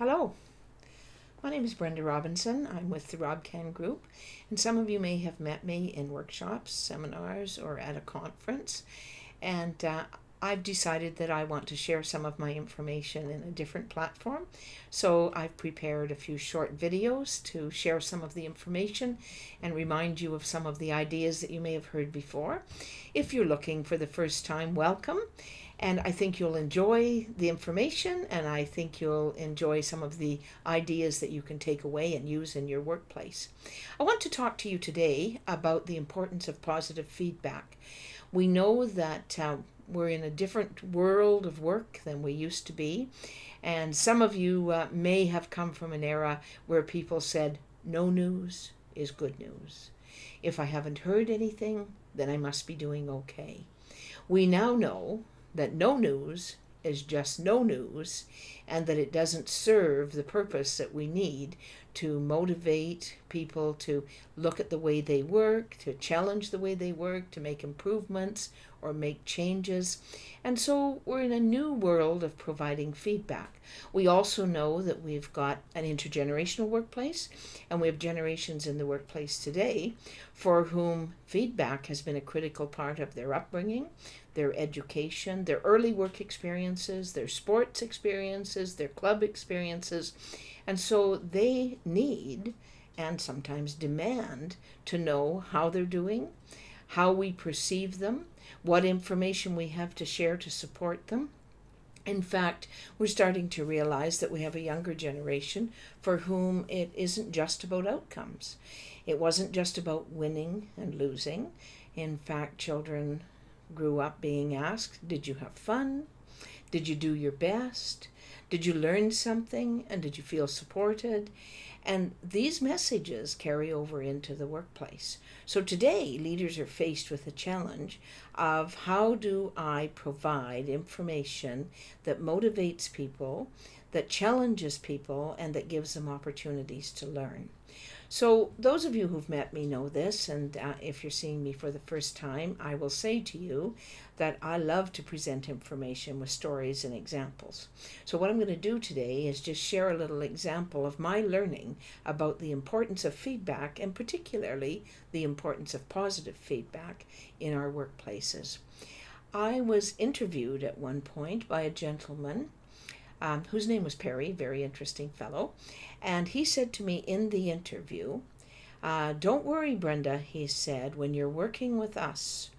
Hello, my name is Brenda Robinson. I'm with the RobCan Group, and some of you may have met me in workshops, seminars, or at a conference. And I've decided that I want to share some of my information in a different platform. So I've prepared a few short videos to share some of the information and remind you of some of the ideas that you may have heard before. If you're looking for the first time, welcome. And I think you'll enjoy the information, and I think you'll enjoy some of the ideas that you can take away and use in your workplace. I want to talk to you today about the importance of positive feedback. We know that we're in a different world of work than we used to be, and some of you may have come from an era where people said, no news is good news. If I haven't heard anything, then I must be doing okay. We now know that no news is just no news, and that it doesn't serve the purpose that we need to motivate people to look at the way they work, to challenge the way they work, to make improvements or make changes. And so we're in a new world of providing feedback. We also know that we've got an intergenerational workplace, and we have generations in the workplace today for whom feedback has been a critical part of their upbringing, their education, their early work experiences, their sports experiences, their club experiences. And so they need and sometimes demand to know how they're doing, how we perceive them, what information we have to share to support them. In fact, we're starting to realize that we have a younger generation for whom it isn't just about outcomes. It wasn't just about winning and losing. In fact, children grew up being asked, did you have fun? Did you do your best? Did you learn something? And did you feel supported? And these messages carry over into the workplace. So today, leaders are faced with the challenge of how do I provide information that motivates people, that challenges people, and that gives them opportunities to learn. So those of you who've met me know this, and if you're seeing me for the first time, I will say to you that I love to present information with stories and examples. So what I'm going to do today is just share a little example of my learning about the importance of feedback, and particularly the importance of positive feedback in our workplaces. I was interviewed at one point by a gentleman whose name was Perry, very interesting fellow. And he said to me in the interview, don't worry, Brenda, he said, when you're working with us,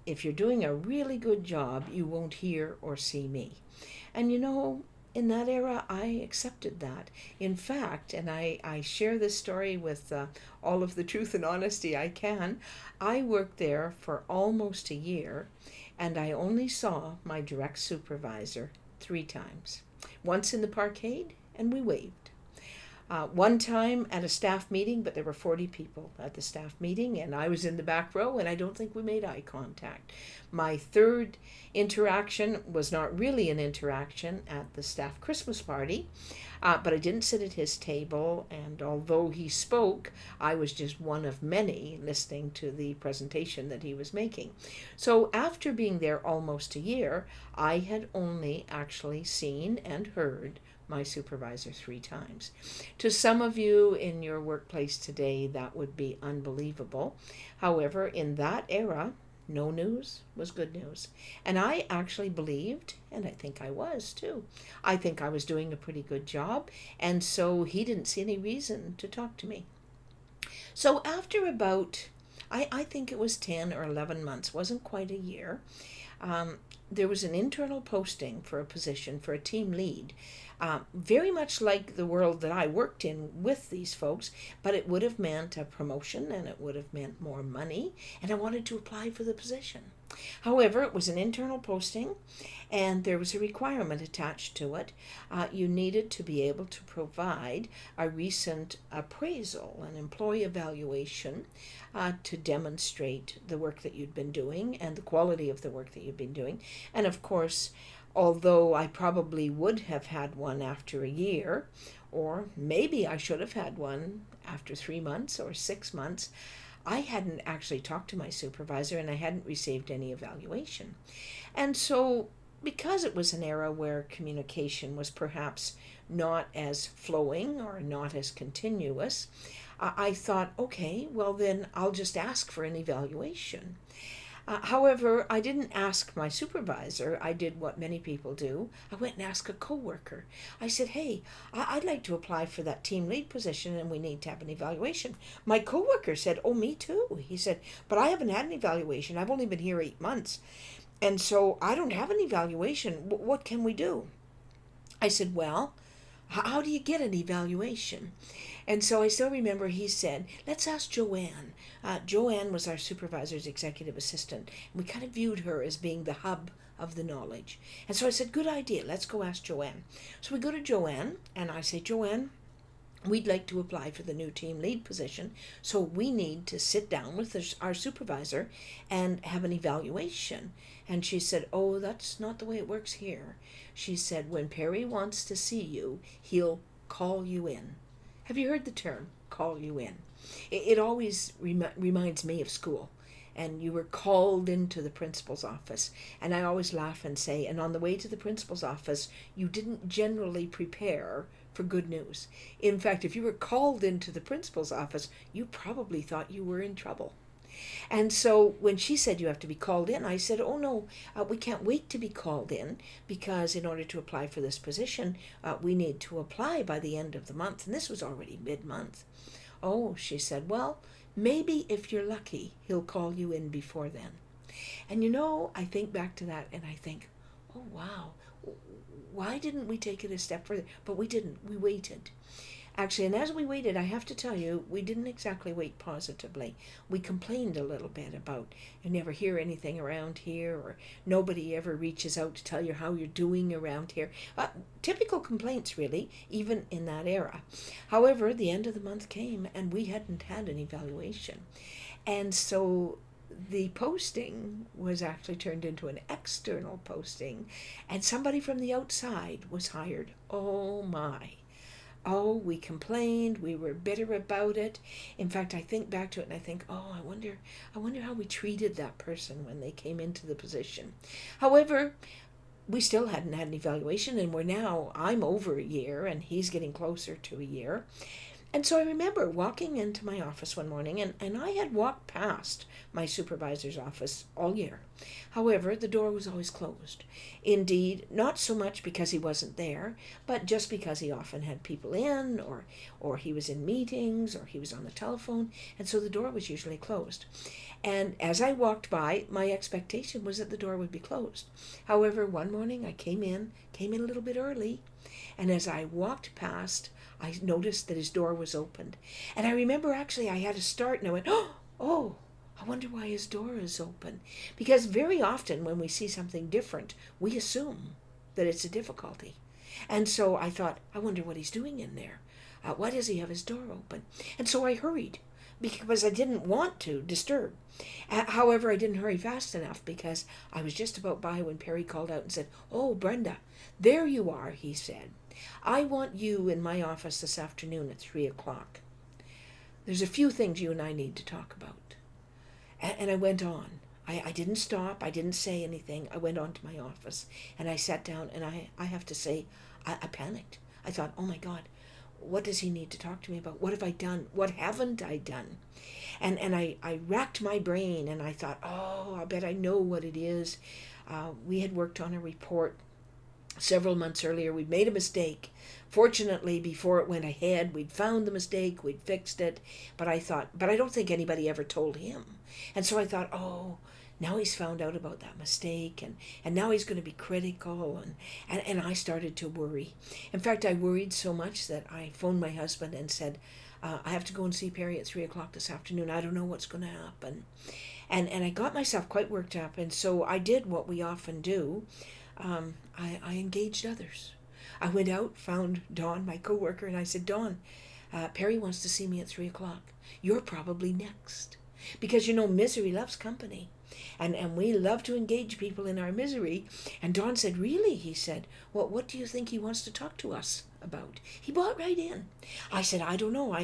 if you're doing a really good job, you won't hear or see me. And you know, in that era, I accepted that. In fact, and I share this story with all of the truth and honesty I can, I worked there for almost a year, and I only saw my direct supervisor 3 times. Once in the parkade, and we waved. One time at a staff meeting, but there were 40 people at the staff meeting, and I was in the back row, and I don't think we made eye contact. My third interaction was not really an interaction at the staff Christmas party, but I didn't sit at his table, and although he spoke, I was just one of many listening to the presentation that he was making. So after being there almost a year, I had only actually seen and heard my supervisor 3 times. To some of you in your workplace today, that would be unbelievable. However, in that era, no news was good news. And I actually believed, and I think I was too, I think I was doing a pretty good job, and so he didn't see any reason to talk to me. So after about, I think it was 10 or 11 months, wasn't quite a year, there was an internal posting for a position for a team lead. Very much like the world that I worked in with these folks, but it would have meant a promotion, and it would have meant more money, and I wanted to apply for the position. However, it was an internal posting, and there was a requirement attached to it. You needed to be able to provide a recent appraisal, an employee evaluation, to demonstrate the work that you'd been doing and the quality of the work that you'd been doing. And of course, although I probably would have had one after a year, or maybe I should have had one after 3 months or 6 months, I hadn't actually talked to my supervisor, and I hadn't received any evaluation. And so because it was an era where communication was perhaps not as flowing or not as continuous, I thought, okay, well then I'll just ask for an evaluation. However, I didn't ask my supervisor. I did what many people do. I went and asked a coworker. I said, hey, I'd like to apply for that team lead position and we need to have an evaluation. My coworker said, oh, me too. He said, but I haven't had an evaluation. I've only been here 8 months. And so I don't have an evaluation. What can we do? I said, well, how do you get an evaluation? And so I still remember he said, let's ask Joanne. Joanne was our supervisor's executive assistant. We kind of viewed her as being the hub of the knowledge. And so I said, good idea, let's go ask Joanne. So we go to Joanne, and I say, Joanne, we'd like to apply for the new team lead position, so we need to sit down with our supervisor and have an evaluation. And she said, oh, that's not the way it works here. She said, when Perry wants to see you, he'll call you in. Have you heard the term, call you in? It always reminds me of school. And you were called into the principal's office. And I always laugh and say, and on the way to the principal's office, you didn't generally prepare for good news. In fact, if you were called into the principal's office, you probably thought you were in trouble. And so when she said you have to be called in, I said, oh no, we can't wait to be called in, because in order to apply for this position, we need to apply by the end of the month. And this was already mid-month. Oh, she said, well, maybe if you're lucky, he'll call you in before then. And I think back to that and I think, oh wow, why didn't we take it a step further? But we didn't. We waited. Actually, and as we waited, I have to tell you, we didn't exactly wait positively. We complained a little bit about, you never hear anything around here, or nobody ever reaches out to tell you how you're doing around here. Typical complaints, really, even in that era. However, the end of the month came, and we hadn't had an evaluation. And so the posting was actually turned into an external posting, and somebody from the outside was hired. Oh my. Oh, we complained, we were bitter about it. In fact, I think back to it and I think, oh, I wonder how we treated that person when they came into the position. However, we still hadn't had an evaluation, and I'm over a year and he's getting closer to a year. And so I remember walking into my office one morning, and I had walked past my supervisor's office all year. However, the door was always closed. Indeed, not so much because he wasn't there, but just because he often had people in, or he was in meetings, or he was on the telephone, and so the door was usually closed. And as I walked by, my expectation was that the door would be closed. However, one morning I came in a little bit early, and as I walked past, I noticed that his door was opened. And I remember actually I had a start and I went, oh, I wonder why his door is open. Because very often when we see something different, we assume that it's a difficulty. And so I thought, I wonder what he's doing in there. Why does he have his door open? And so I hurried because I didn't want to disturb. However, I didn't hurry fast enough because I was just about by when Perry called out and said, oh, Brenda, there you are, he said. I want you in my office this afternoon at 3:00. There's a few things you and I need to talk about. And I went on. I didn't stop. I didn't say anything. I went on to my office and I sat down, and I have to say, I panicked. I thought, oh my God, what does he need to talk to me about? What have I done? What haven't I done? And I racked my brain and I thought, oh, I bet I know what it is. We had worked on a report several months earlier. We'd made a mistake. Fortunately, before it went ahead, we'd found the mistake, we'd fixed it. But I don't think anybody ever told him. And so I thought, oh, now he's found out about that mistake, and now he's going to be critical. And I started to worry. In fact, I worried so much that I phoned my husband and said, I have to go and see Perry at 3:00 this afternoon. I don't know what's going to happen. And I got myself quite worked up. And so I did what we often do. I engaged others. I went out, found Dawn, my coworker, and I said, Dawn, Perry wants to see me at 3:00. You're probably next. Because, misery loves company. And we love to engage people in our misery. And Dawn said, really? He said, well, what do you think he wants to talk to us about? He bought right in. I said, I don't know.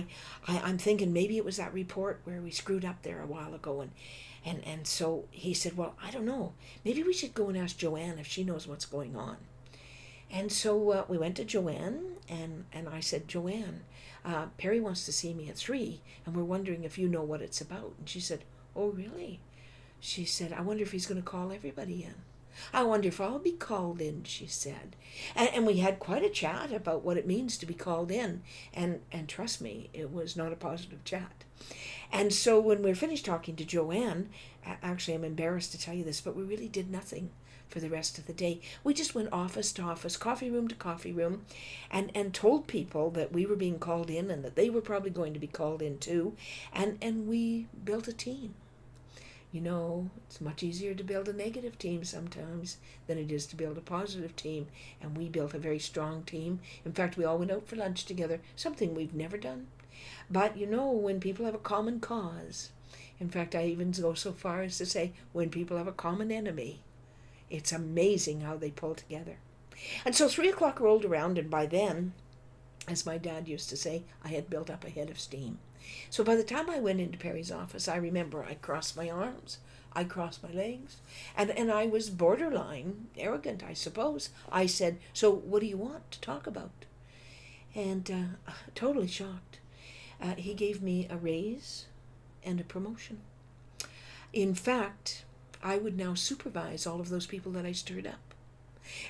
I'm thinking maybe it was that report where we screwed up there a while ago. And so he said, well, I don't know. Maybe we should go and ask Joanne if she knows what's going on. And so we went to Joanne, and I said, Joanne, Perry wants to see me at 3, and we're wondering if you know what it's about. And she said, oh, really? She said, I wonder if he's going to call everybody in. I wonder if I'll be called in, she said. And we had quite a chat about what it means to be called in. And trust me, it was not a positive chat. And so when we were finished talking to Joanne, actually I'm embarrassed to tell you this, but we really did nothing for the rest of the day. We just went office to office, coffee room to coffee room, and told people that we were being called in and that they were probably going to be called in too. And we built a team. You know, it's much easier to build a negative team sometimes than it is to build a positive team. And we built a very strong team. In fact, we all went out for lunch together, something we've never done. But you know, when people have a common cause, in fact, I even go so far as to say when people have a common enemy, it's amazing how they pull together. And so 3 o'clock rolled around, and by then, as my dad used to say, I had built up a head of steam. So by the time I went into Perry's office, I remember I crossed my arms, I crossed my legs, and I was borderline arrogant, I suppose. I said, so what do you want to talk about? And totally shocked. He gave me a raise and a promotion. In fact, I would now supervise all of those people that I stirred up.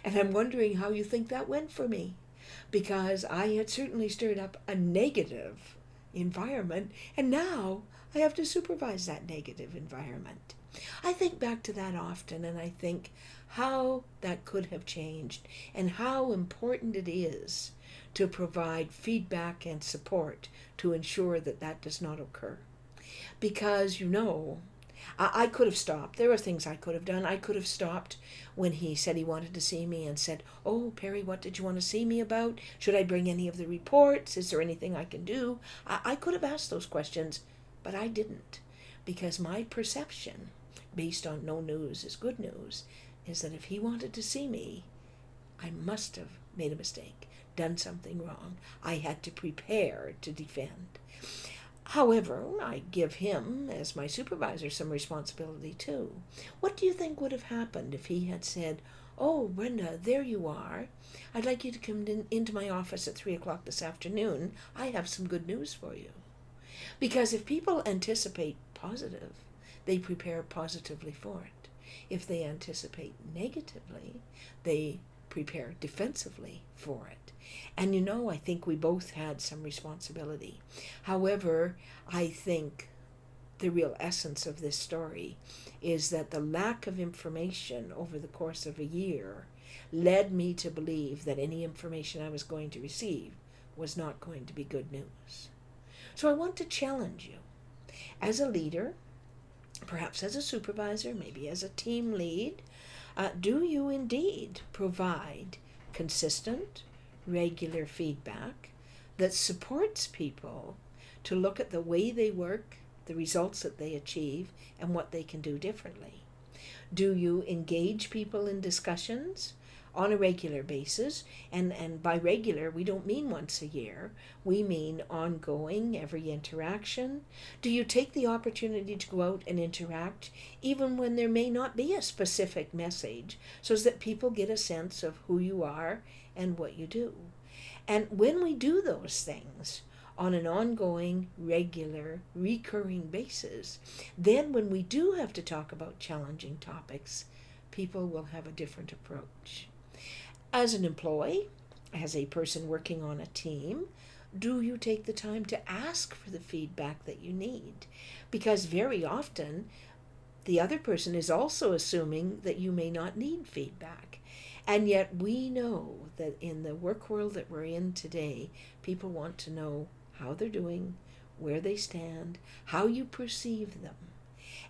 And I'm wondering how you think that went for me, because I had certainly stirred up a negative environment, and now I have to supervise that negative environment. I think back to that often, and I think how that could have changed and how important it is to provide feedback and support to ensure that that does not occur. Because, you know, I could have stopped. There are things I could have done. I could have stopped when he said he wanted to see me and said, oh, Perry, what did you want to see me about? Should I bring any of the reports? Is there anything I can do? I could have asked those questions, but I didn't, because my perception, based on no news is good news, is that if he wanted to see me, I must have made a mistake, done something wrong. I had to prepare to defend. However, I give him, as my supervisor, some responsibility too. What do you think would have happened if he had said, oh, Brenda, there you are. I'd like you to come into my office at 3 o'clock this afternoon. I have some good news for you. Because if people anticipate positive, they prepare positively for it. If they anticipate negatively, they prepare defensively for it. And you know, I think we both had some responsibility. However, I think the real essence of this story is that the lack of information over the course of a year led me to believe that any information I was going to receive was not going to be good news. So I want to challenge you. As a leader, perhaps as a supervisor, maybe as a team lead, do you indeed provide consistent, regular feedback that supports people to look at the way they work, the results that they achieve, and what they can do differently? Do you engage people in discussions on a regular basis? And by regular, we don't mean once a year. We mean ongoing, every interaction. Do you take the opportunity to go out and interact even when there may not be a specific message, so that people get a sense of who you are and what you do? And when we do those things on an ongoing, regular, recurring basis, then when we do have to talk about challenging topics, people will have a different approach. As an employee, as a person working on a team, do you take the time to ask for the feedback that you need? Because very often, the other person is also assuming that you may not need feedback. And yet we know that in the work world that we're in today, people want to know how they're doing, where they stand, how you perceive them,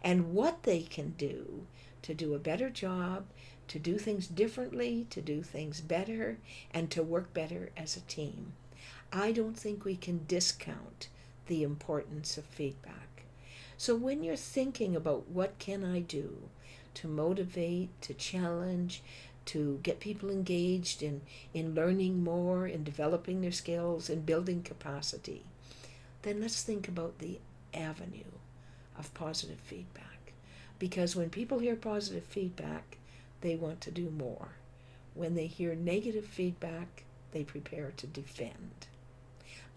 and what they can do to do a better job, to do things differently, to do things better, and to work better as a team. I don't think we can discount the importance of feedback. So when you're thinking about what can I do to motivate, to challenge, to get people engaged in learning more, in developing their skills, in building capacity, then let's think about the avenue of positive feedback. Because when people hear positive feedback, they want to do more. When they hear negative feedback, they prepare to defend.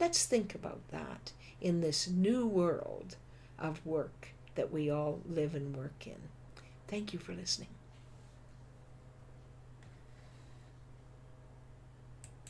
Let's think about that in this new world of work that we all live and work in. Thank you for listening.